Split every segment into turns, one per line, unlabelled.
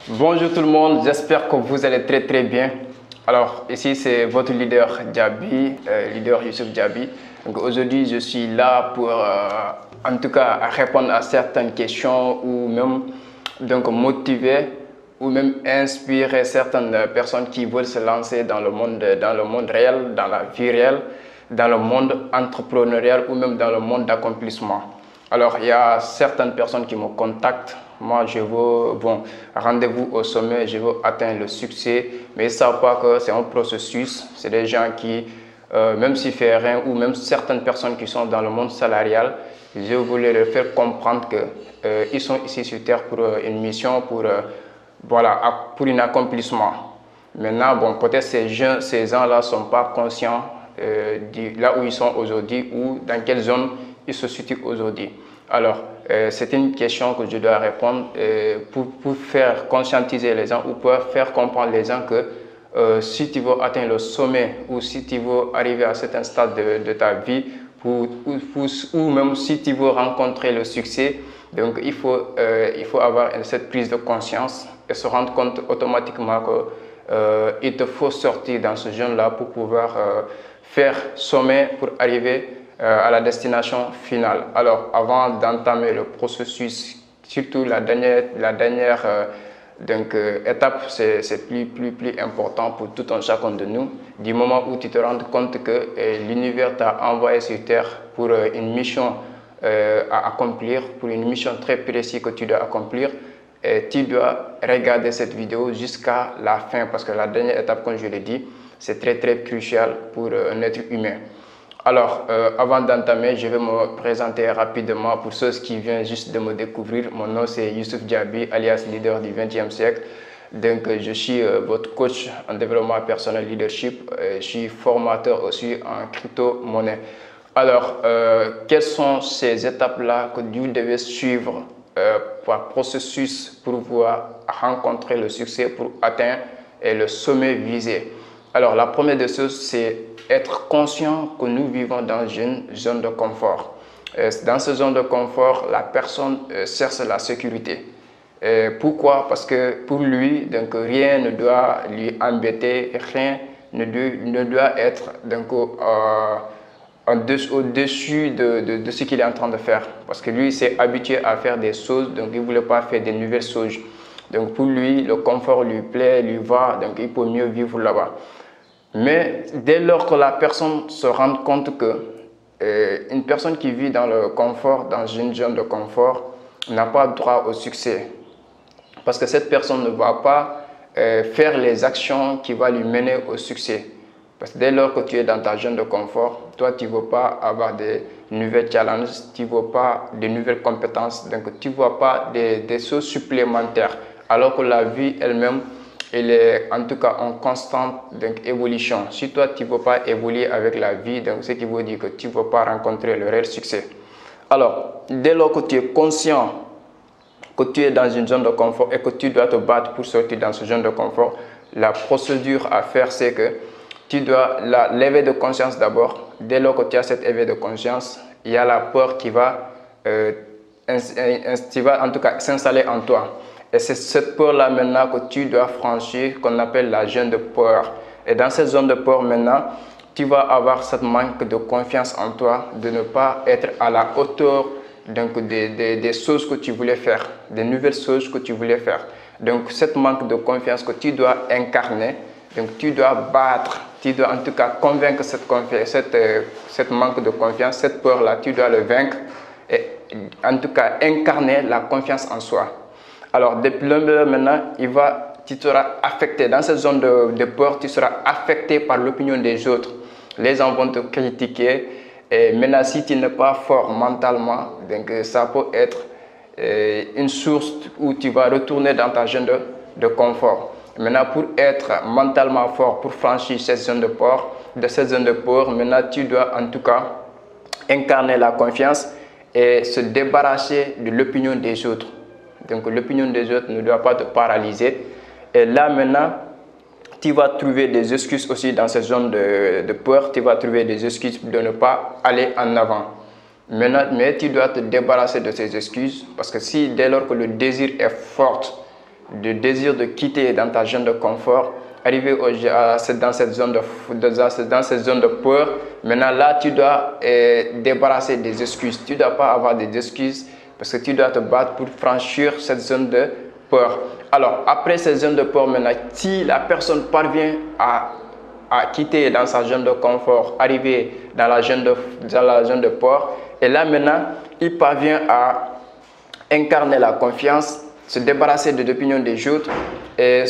Bonjour tout le monde, j'espère que vous allez très bien. Alors ici c'est votre leader Diaby, leader Youssouf Diaby. Donc aujourd'hui je suis là pour en tout cas répondre à certaines questions ou même donc motiver ou même inspirer certaines personnes qui veulent se lancer dans le monde réel, dans la vie réelle, dans le monde entrepreneurial ou même dans le monde d'accomplissement. Alors, il y a certaines personnes qui me contactent. Moi, je veux, bon, rendez-vous au sommet, je veux atteindre le succès, mais ils ne savent pas que c'est un processus. C'est des gens qui, même s'ils font rien, ou même certaines personnes qui sont dans le monde salarial, je voulais leur faire comprendre qu'ils sont ici sur Terre pour une mission, voilà, pour un accomplissement. Maintenant, bon, peut-être ces gens-là ne sont pas conscients de là où ils sont aujourd'hui ou dans quelle zone ils se situent aujourd'hui. Alors, c'est une question que je dois répondre pour faire conscientiser les gens ou pour faire comprendre les gens que si tu veux atteindre le sommet ou si tu veux arriver à un certain stade de ta vie ou même si tu veux rencontrer le succès, donc il faut avoir cette prise de conscience et se rendre compte automatiquement qu'il te faut sortir dans ce jeune-là pour pouvoir faire sommet pour arriver à la destination finale. Alors, avant d'entamer le processus, surtout la dernière étape, c'est plus important pour tout un chacun de nous. Du moment où tu te rends compte que l'univers t'a envoyé sur Terre pour une mission à accomplir, pour une mission très précise que tu dois accomplir, et tu dois regarder cette vidéo jusqu'à la fin parce que la dernière étape, comme je l'ai dit, c'est très crucial pour un être humain. Alors, avant d'entamer, je vais me présenter rapidement pour ceux qui viennent juste de me découvrir. Mon nom c'est Youssouf Diaby, alias leader du XXe siècle. Donc, je suis votre coach en développement personnel leadership. Je suis formateur aussi en crypto-monnaie. Alors, quelles sont ces étapes-là que vous devez suivre par processus pour pouvoir rencontrer le succès, pour atteindre le sommet visé? Alors, la première des choses, c'est être conscient que nous vivons dans une zone de confort. Dans cette zone de confort, la personne cherche la sécurité. Pourquoi? Parce que pour lui, donc, rien ne doit lui embêter, rien ne doit être donc, au-dessus de ce qu'il est en train de faire. Parce que lui, s'est habitué à faire des choses, donc il ne voulait pas faire des nouvelles choses. Donc pour lui, le confort lui plaît, lui va, donc il peut mieux vivre là-bas. Mais dès lors que la personne se rend compte que une personne qui vit dans le confort, dans une zone de confort, n'a pas droit au succès. Parce que cette personne ne va pas faire les actions qui vont lui mener au succès. Parce que dès lors que tu es dans ta zone de confort, toi, tu ne veux pas avoir des nouvelles challenges, tu ne veux pas de nouvelles compétences, donc tu ne vois pas des choses supplémentaires. Alors que la vie elle-même, elle est en tout cas en constante évolution. Si toi, tu ne veux pas évoluer avec la vie, donc ce qui veut dire que tu ne veux pas rencontrer le réel succès. Alors, dès lors que tu es conscient que tu es dans une zone de confort et que tu dois te battre pour sortir dans ce zone de confort, la procédure à faire, c'est que tu dois l'éveil de conscience d'abord. Dès lors que tu as cet éveil de conscience, il y a la peur qui va en tout cas s'installer en toi. Et c'est cette peur-là maintenant que tu dois franchir, qu'on appelle la zone de peur. Et dans cette zone de peur maintenant, tu vas avoir cette manque de confiance en toi, de ne pas être à la hauteur donc, des choses que tu voulais faire, des nouvelles choses que tu voulais faire. Donc cette manque de confiance que tu dois incarner, donc tu dois battre, tu dois en tout cas convaincre cette manque de confiance, cette peur-là, tu dois le vaincre et en tout cas incarner la confiance en soi. Alors, depuis le maintenant, tu seras affecté. Dans cette zone de peur, tu seras affecté par l'opinion des autres. Les gens vont te critiquer. Et maintenant, si tu n'es pas fort mentalement, donc ça peut être une source où tu vas retourner dans ta zone de confort. Maintenant, pour être mentalement fort, pour franchir cette zone de peur, maintenant, tu dois en tout cas incarner la confiance et se débarrasser de l'opinion des autres. Donc l'opinion des autres ne doit pas te paralyser. Et là maintenant, tu vas trouver des excuses aussi dans cette zone de peur. Tu vas trouver des excuses de ne pas aller en avant. Mais tu dois te débarrasser de ces excuses parce que si dès lors que le désir est fort de désir de quitter dans ta zone de confort, arriver dans cette zone de peur. Maintenant là, tu dois débarrasser des excuses. Tu ne dois pas avoir des excuses parce que tu dois te battre pour franchir cette zone de peur. Alors, après cette zone de peur, maintenant, si la personne parvient à quitter dans sa zone de confort, arriver dans la zone de peur, et là maintenant, il parvient à incarner la confiance, se débarrasser de l'opinion des autres, et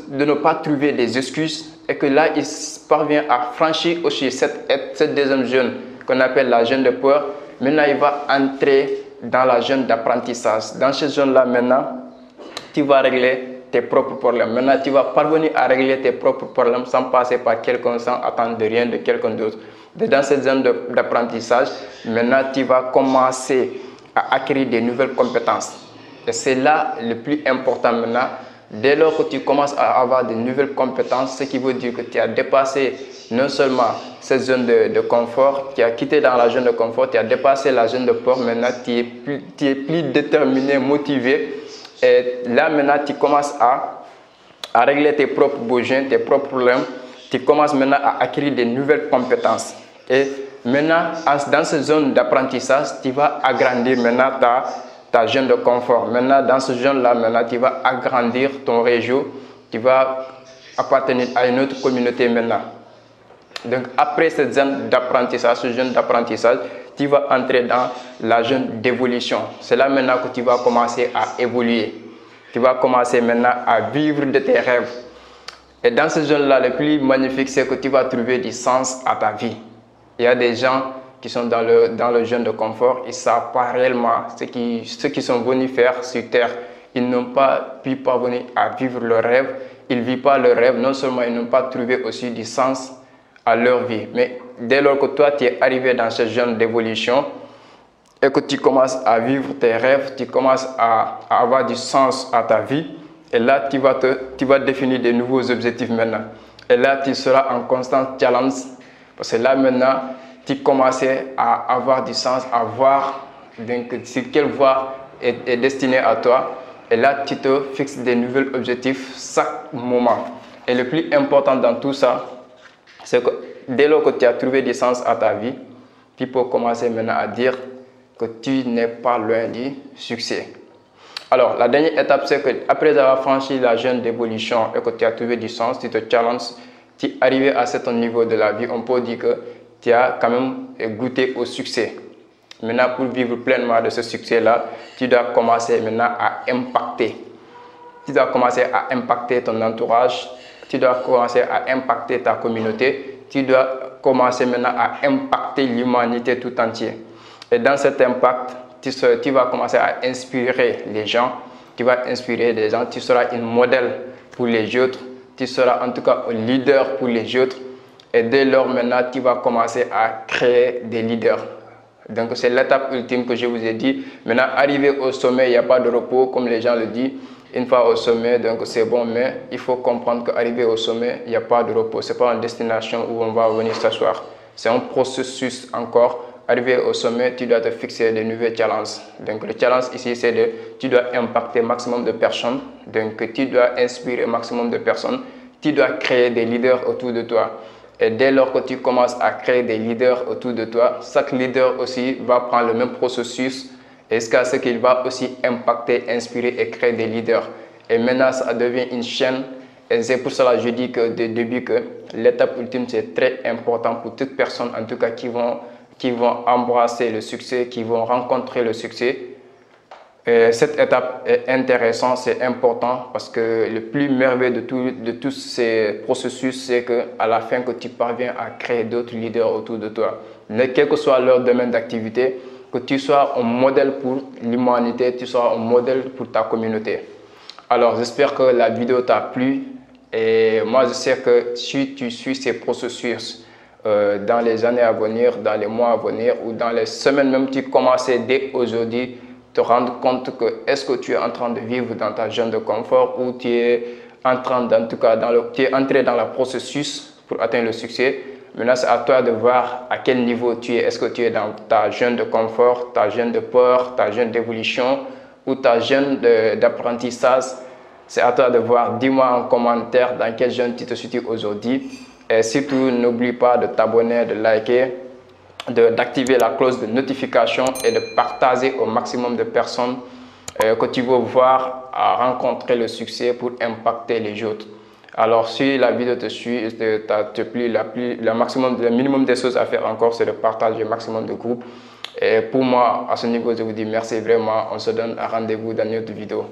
de ne pas trouver des excuses, et que là, il parvient à franchir aussi cette deuxième zone qu'on appelle la zone de peur. Maintenant, il va entrer dans la zone d'apprentissage. Dans cette zone-là, maintenant, tu vas régler tes propres problèmes. Maintenant, tu vas parvenir à régler tes propres problèmes sans passer par quelqu'un, sans attendre de rien de quelqu'un d'autre. Dans cette zone d'apprentissage, maintenant, tu vas commencer à acquérir des nouvelles compétences. Et c'est là le plus important maintenant. Dès lors que tu commences à avoir de nouvelles compétences, ce qui veut dire que tu as dépassé non seulement cette zone de confort, tu as quitté dans la zone de confort, tu as dépassé la zone de peur, maintenant tu es plus déterminé, motivé. Et là maintenant tu commences à régler tes propres besoins, tes propres problèmes. Tu commences maintenant à acquérir de nouvelles compétences. Et maintenant, dans cette zone d'apprentissage, tu vas agrandir maintenant ta zone de confort. Maintenant, dans ce zone-là, maintenant, tu vas agrandir ton réseau. Tu vas appartenir à une autre communauté maintenant. Donc, après cette zone d'apprentissage, tu vas entrer dans la zone d'évolution. C'est là maintenant que tu vas commencer à évoluer. Tu vas commencer maintenant à vivre de tes rêves. Et dans cette zone-là, le plus magnifique, c'est que tu vas trouver du sens à ta vie. Il y a des gens qui sont dans le zone de confort, ils ne savent pas réellement ce qu'ils sont venus faire sur Terre. Ils n'ont pas pu parvenir à vivre leur rêve. Ils ne vivent pas leur rêve. Non seulement ils n'ont pas trouvé aussi du sens à leur vie. Mais dès lors que toi, tu es arrivé dans ce zone d'évolution et que tu commences à vivre tes rêves, tu commences à avoir du sens à ta vie, et là, tu vas définir de nouveaux objectifs maintenant. Et là, tu seras en constant challenge. Parce que là, maintenant, tu commences à avoir du sens, à voir sur quelle voie est destinée à toi. Et là, tu te fixes des nouveaux objectifs chaque moment. Et le plus important dans tout ça, c'est que dès lors que tu as trouvé du sens à ta vie, tu peux commencer maintenant à dire que tu n'es pas loin du succès. Alors, la dernière étape, c'est qu'après avoir franchi la zone d'évolution et que tu as trouvé du sens, tu te challenges, tu es arrivé à un certain niveau de la vie, on peut dire que tu as quand même goûté au succès. Maintenant, pour vivre pleinement de ce succès-là, tu dois commencer maintenant à impacter. Tu dois commencer à impacter ton entourage, tu dois commencer à impacter ta communauté, tu dois commencer maintenant à impacter l'humanité tout entière. Et dans cet impact, tu vas commencer à inspirer les gens, tu vas inspirer des gens, tu seras un modèle pour les autres, tu seras en tout cas un leader pour les autres. Et dès lors, maintenant, tu vas commencer à créer des leaders. Donc, c'est l'étape ultime que je vous ai dit. Maintenant, arriver au sommet, il n'y a pas de repos, comme les gens le disent. Une fois au sommet, donc c'est bon, mais il faut comprendre qu'arriver au sommet, il n'y a pas de repos. Ce n'est pas une destination où on va venir s'asseoir. C'est un processus encore. Arriver au sommet, tu dois te fixer de nouveaux challenges. Donc, le challenge ici, c'est tu dois impacter maximum de personnes. Donc, tu dois inspirer maximum de personnes. Tu dois créer des leaders autour de toi. Et dès lors que tu commences à créer des leaders autour de toi, chaque leader aussi va prendre le même processus jusqu'à ce qu'il va aussi impacter, inspirer et créer des leaders. Et maintenant, ça devient une chaîne. Et c'est pour cela que je dis que dès le début que l'étape ultime, c'est très important pour toute personne, en tout cas qui vont embrasser le succès, qui vont rencontrer le succès. Et cette étape est intéressante, c'est important parce que le plus merveilleux de tous ces processus, c'est qu'à la fin que tu parviens à créer d'autres leaders autour de toi. Quel que soit leur domaine d'activité, que tu sois un modèle pour l'humanité, tu sois un modèle pour ta communauté. Alors j'espère que la vidéo t'a plu et moi je sais que si tu suis ces processus dans les années à venir, dans les mois à venir ou dans les semaines même, tu commences dès aujourd'hui te rendre compte que est-ce que tu es en train de vivre dans ta zone de confort ou tu es en train tu es entré dans le processus pour atteindre le succès. Maintenant, c'est à toi de voir à quel niveau tu es. Est-ce que tu es dans ta zone de confort, ta zone de peur, ta zone d'évolution ou ta zone d'apprentissage. C'est à toi de voir. Dis-moi en commentaire dans quel jeune tu te situes aujourd'hui. Et surtout, n'oublie pas de t'abonner, de liker, d'activer la cloche de notification et de partager au maximum de personnes que tu veux voir rencontrer le succès pour impacter les autres. Alors, si la vidéo te suit, te plie, le minimum des choses à faire encore, c'est de partager le maximum de groupes. Et pour moi, à ce niveau, je vous dis merci vraiment. On se donne un rendez-vous dans une autre vidéo.